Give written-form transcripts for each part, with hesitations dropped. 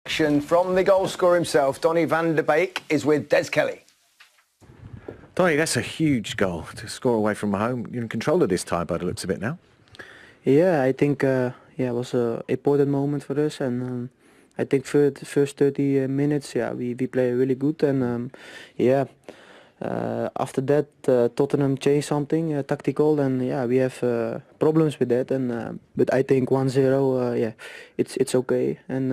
From the goal scorer himself, Donny van der Beek is with Des Kelly. Donny, that's a huge goal to score away from home. You're in control of this tie by the looks of it now. Yeah, I think it was an important moment for us, and I think for the first 30 minutes, we play really good, and after that Tottenham changed something tactical, and we have problems with that, and but I think 1-0, it's okay, and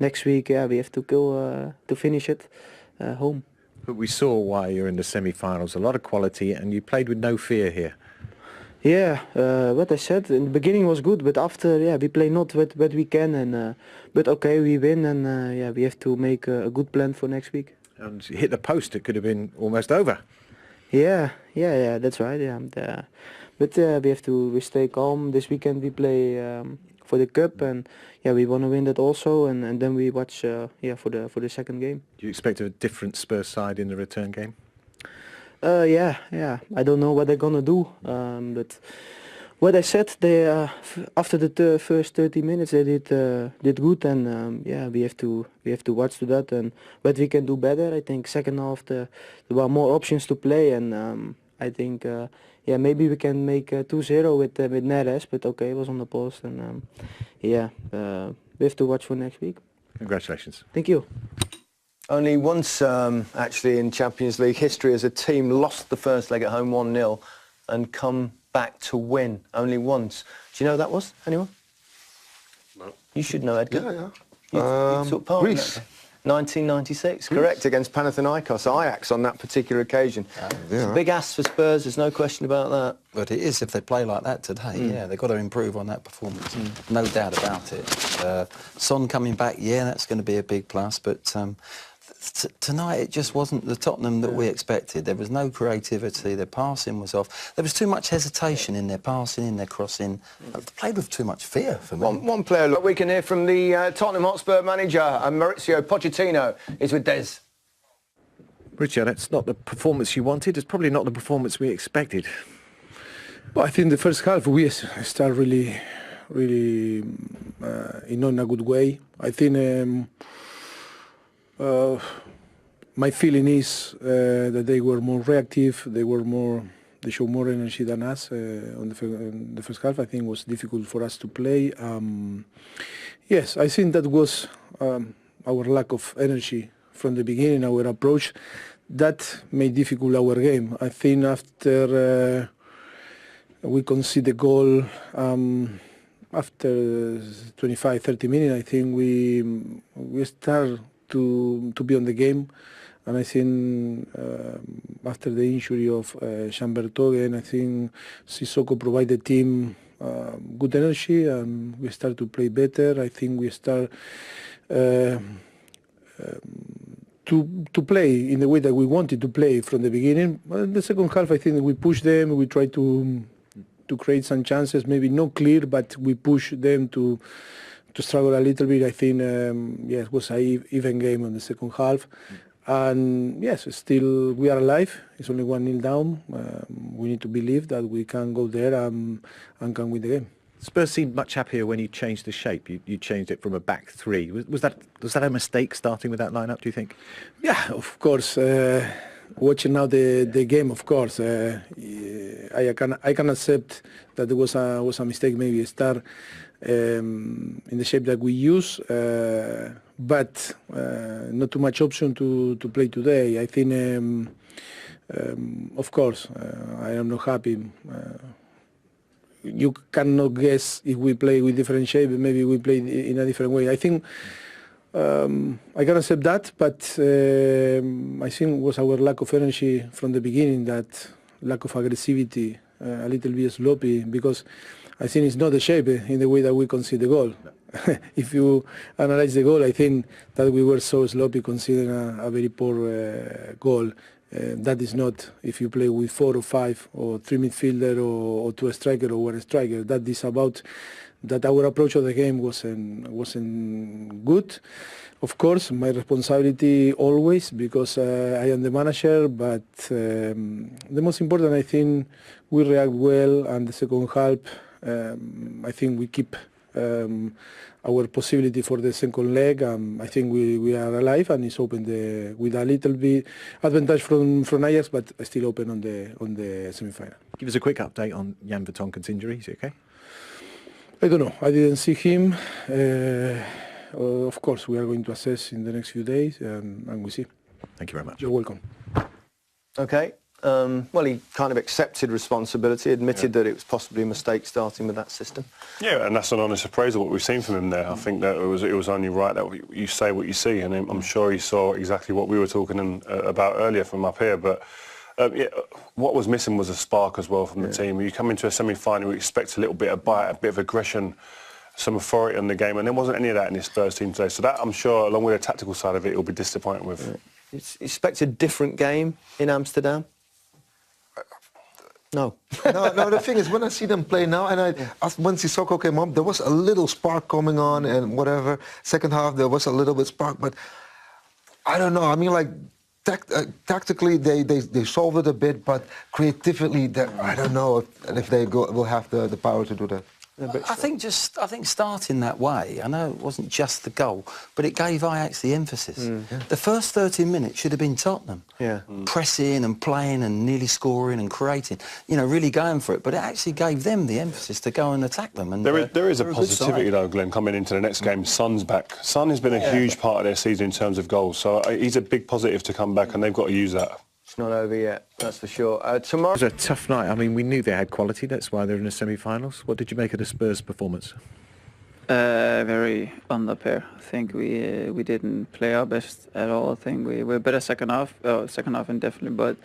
next week we have to go to finish it home. But we saw why you're in the semi-finals. A lot of quality, and you played with no fear here. Yeah, what I said in the beginning was good, but after we play not what we can, and but okay, we win, and we have to make a good plan for next week. And you hit the post, it could have been almost over. Yeah, that's right. But we stay calm. This weekend we play for the cup, and we want to win that also, and then we watch for the second game. Do you expect a different Spurs side in the return game? I don't know what they're gonna do, but what I said, they after the first 30 minutes they did good, and we have to watch to that and what we can do better. I think second half there were more options to play, and I think maybe we can make 2-0 with Neres, but okay, it was on the post, and we have to watch for next week. Congratulations. Thank you. Only once, actually, in Champions League history as a team lost the first leg at home 1-0 and come back to win. Only once. Do you know who that was? Anyone? No. You should know, Edgar. Yeah. You took part in Greece. that. 1996, correct, against Panathinaikos, Ajax on that particular occasion. It's a big ask for Spurs, there's no question about that. But it is if they play like that today, they've got to improve on that performance, no doubt about it. Son coming back, that's going to be a big plus, but tonight it just wasn't the Tottenham that we expected. There was no creativity, their passing was off. There was too much hesitation in their passing, in their crossing. They played with too much fear for me. One player look, we can hear from the Tottenham Hotspur manager, Mauricio Pochettino, is with Des. Richard, that's not the performance you wanted. It's probably not the performance we expected. Well, I think the first half we start really in a good way. I think my feeling is that they were more reactive. They showed more energy than us on the first half. I think it was difficult for us to play. Yes, I think that was our lack of energy from the beginning, our approach. That made difficult our game. I think after we concede the goal, after 25-30 minutes, I think we start to be on the game, and I think after the injury of Chambertogen, I think Sissoko provided the team good energy, and we start to play better. I think we start to play in the way that we wanted to play from the beginning. But in the second half, I think we pushed them. We tried to create some chances, maybe not clear, but we pushed them to struggle a little bit. I think it was an even game on the second half, and yes, still we are alive. It's only 1-0 down. We need to believe that we can go there and can win the game. Spurs seemed much happier when you changed the shape. You changed it from a back three. Was that a mistake starting with that lineup, do you think? Yeah, of course. Watching now the game, of course, I can accept that there was a mistake. Maybe start in the shape that we use, but not too much option to play today. I think, of course, I am not happy. You cannot guess if we play with different shape. Maybe we play in a different way. I think I can accept that, but I think it was our lack of energy from the beginning, that lack of aggressivity, a little bit sloppy, because I think it's not the shape in the way that we concede the goal. If you analyze the goal, I think that we were so sloppy considering a very poor goal. That is not if you play with 4 or 5 or 3 midfielder or 2 striker or 1 striker. That is about that our approach of the game wasn't good. Of course, my responsibility always, because I am the manager, but the most important, I think, we react well, and the second half, I think we keep our possibility for the second leg. I think we are alive, and it's open with a little bit advantage from Ajax, but still open on the semi-final. Give us a quick update on Jan Vertonghen's injury. Is he okay? I don't know. I didn't see him. Of course, we are going to assess in the next few days, and we see. Thank you very much. You're welcome. Okay. Well, he kind of accepted responsibility, admitted that it was possibly a mistake starting with that system. Yeah, and that's an honest appraisal what we've seen from him there. I think that it was only right that you say what you see, and I'm sure he saw exactly what we were talking about earlier from up here. But yeah, what was missing was a spark as well from the team. You come into a semi-final, you expect a little bit of bite, a bit of aggression, some authority on the game, and there wasn't any of that in this Spurs team today. So that, I'm sure, along with the tactical side of it, he'll be disappointed with. You expect a different game in Amsterdam? No. No, the thing is, when I see them play now, and once Sissoko came up, there was a little spark coming on and whatever. Second half, there was a little bit spark, but I don't know. I mean, like, tactically, they solved it a bit, but creatively, I don't know if they will have the power to do that. I think starting that way, I know it wasn't just the goal, but it gave Ajax the emphasis. The first 30 minutes should have been Tottenham. Pressing and playing and nearly scoring and creating, really going for it. But it actually gave them the emphasis to go and attack them. And there is a positivity though, Glenn, coming into the next game. Son's back. Son has been a huge part of their season in terms of goals, so he's a big positive to come back, and they've got to use that. It's not over yet, that's for sure. Tomorrow... It was a tough night. I mean, we knew they had quality. That's why they're in the semi-finals. What did you make of the Spurs' performance? Very under par. I think we didn't play our best at all. I think we were better second half indefinitely, but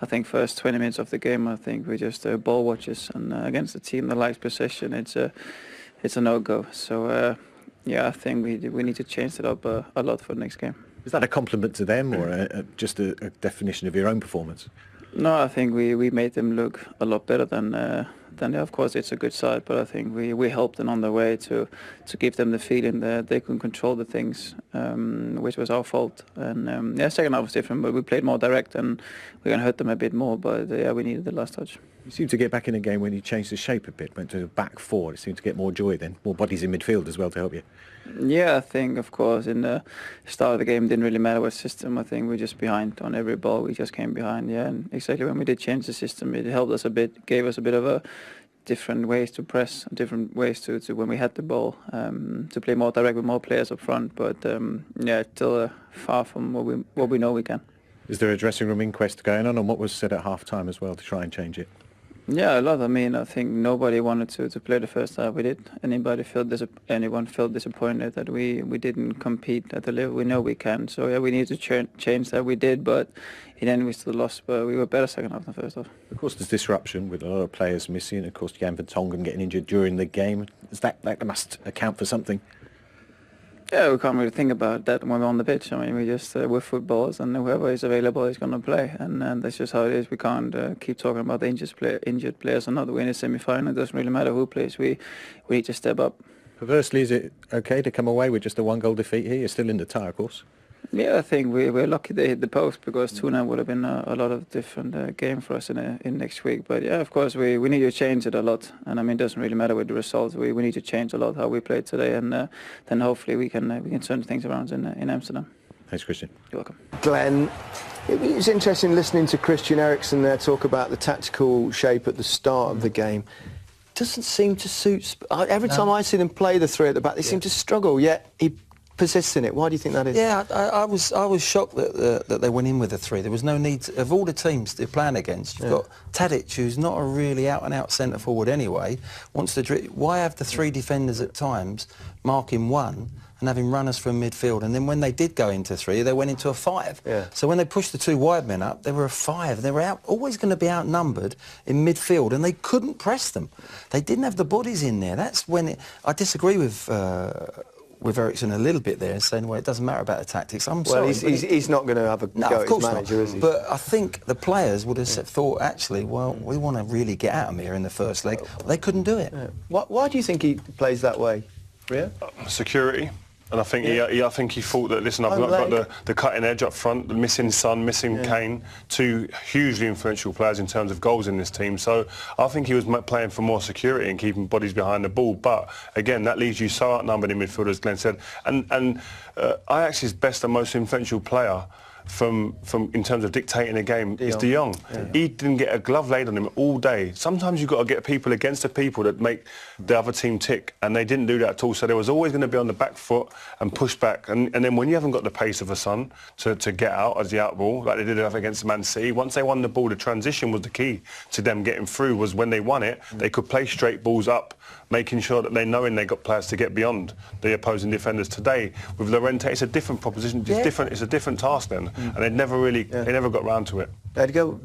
I think first 20 minutes of the game, I think we just ball watches, and against a team that likes possession, it's a no-go. So yeah, I think we need to change it up a lot for the next game. Is that a compliment to them, or just a definition of your own performance? No, I think we made them look a lot better than of course it's a good side, but I think we helped them on the way to give them the feeling that they can control the things, which was our fault. And second half was different, but we played more direct and we're going to hurt them a bit more, but yeah, we needed the last touch. You seemed to get back in the game when you changed the shape a bit, went to back four. It seemed to get more joy then, more bodies in midfield as well to help you. Yeah, I think, of course, in the start of the game, it didn't really matter what system. I think we're just behind on every ball. We just came behind, yeah. And exactly when we did change the system, it helped us a bit, gave us a bit of a different ways to press, different ways to when we had the ball, to play more direct with more players up front. But yeah, still far from what we know we can. Is there a dressing room inquest going on what was said at half-time as well to try and change it? Yeah, a lot. I mean, I think nobody wanted to play the first half we did. Anyone felt disappointed that we didn't compete at the level we know we can. So yeah, we need to change that. We did, but in the end we still lost. But we were better second half than first half. Of course, there's disruption with a lot of players missing. Of course, Jan Vertonghen getting injured during the game. That must account for something. Yeah, we can't really think about that when we're on the pitch. I mean, we're footballers, and whoever is available is going to play, and that's just how it is. We can't keep talking about the injured players or not. We're in a semi-final. It doesn't really matter who plays. We need to step up. Perversely, is it okay to come away with just a one-goal defeat here? You're still in the tie, of course. Yeah, I think we're lucky they hit the post, because 2-0 would have been a lot of different game for us in next week. But yeah, of course, we need to change it a lot. And I mean, it doesn't really matter with the results. We need to change a lot how we played today, and then hopefully we can turn things around in Amsterdam. Thanks, Christian. You're welcome. Glenn, it was interesting listening to Christian Eriksen there talk about the tactical shape at the start of the game. Doesn't seem to suit... Every time I see them play the three at the back, they seem to struggle, yet he persists in it. Why do you think that is? Yeah, I was shocked that they went in with a three. There was no need of all the teams they're playing against. You've got Tadic, who's not a really out-and-out centre forward anyway. Wants to why have the three defenders at times marking one and having runners from midfield? And then when they did go into three, they went into a five. Yeah. So when they pushed the two wide men up, they were a five. They were always going to be outnumbered in midfield, and they couldn't press them. They didn't have the bodies in there. That's when I disagree with Eriksen a little bit there, saying, well, it doesn't matter about the tactics. I'm sorry. Well, he's not going to have a go at his manager, is he? But I think the players would have thought, actually, well, we want to really get at them here in the first leg. They couldn't do it. Yeah. Why do you think he plays that way, Ria? Security. And I think I think he thought that, listen, I've not got the cutting edge up front, the missing Son, missing Kane, two hugely influential players in terms of goals in this team. So I think he was playing for more security and keeping bodies behind the ball. But again, that leaves you so outnumbered in midfield, as Glenn said. And Ajax's best and most influential player from in terms of dictating a game is De Jong. He didn't get a glove laid on him all day. Sometimes you've got to get people against the people that make the other team tick, and they didn't do that at all. So there was always going to be on the back foot and push back. And then when you haven't got the pace of a Son to get out as the out ball, like they did against Man City, once they won the ball, the transition was the key to them getting through. Was when they won it, they could play straight balls up, making sure that knowing they got players to get beyond the opposing defenders. Today with Llorente, it's a different proposition. It's different. It's a different task then, and they never got round to it. Edgar?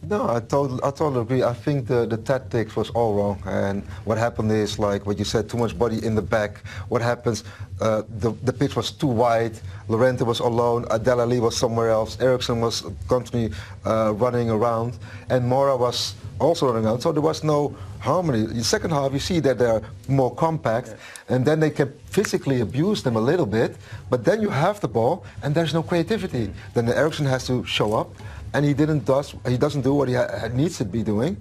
No, I totally agree. I think the tactics was all wrong, and what happened is, like what you said, too much body in the back. What happens? The pitch was too wide. Llorente was alone. Dele Alli was somewhere else. Eriksen was constantly running around, and Mora was also running around. So there was no harmony. In the second half, you see that they're more compact, and then they can physically abuse them a little bit. But then you have the ball, and there's no creativity. Then the Eriksen has to show up, and he doesn't do what he needs to be doing.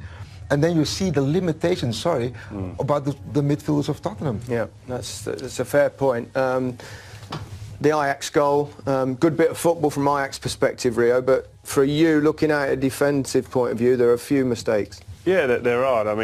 And then you see the limitations, about the midfielders of Tottenham. Yeah, that's a fair point. The Ajax goal, good bit of football from Ajax perspective, Rio, but for you, looking at a defensive point of view, there are a few mistakes. Yeah, there are. I mean,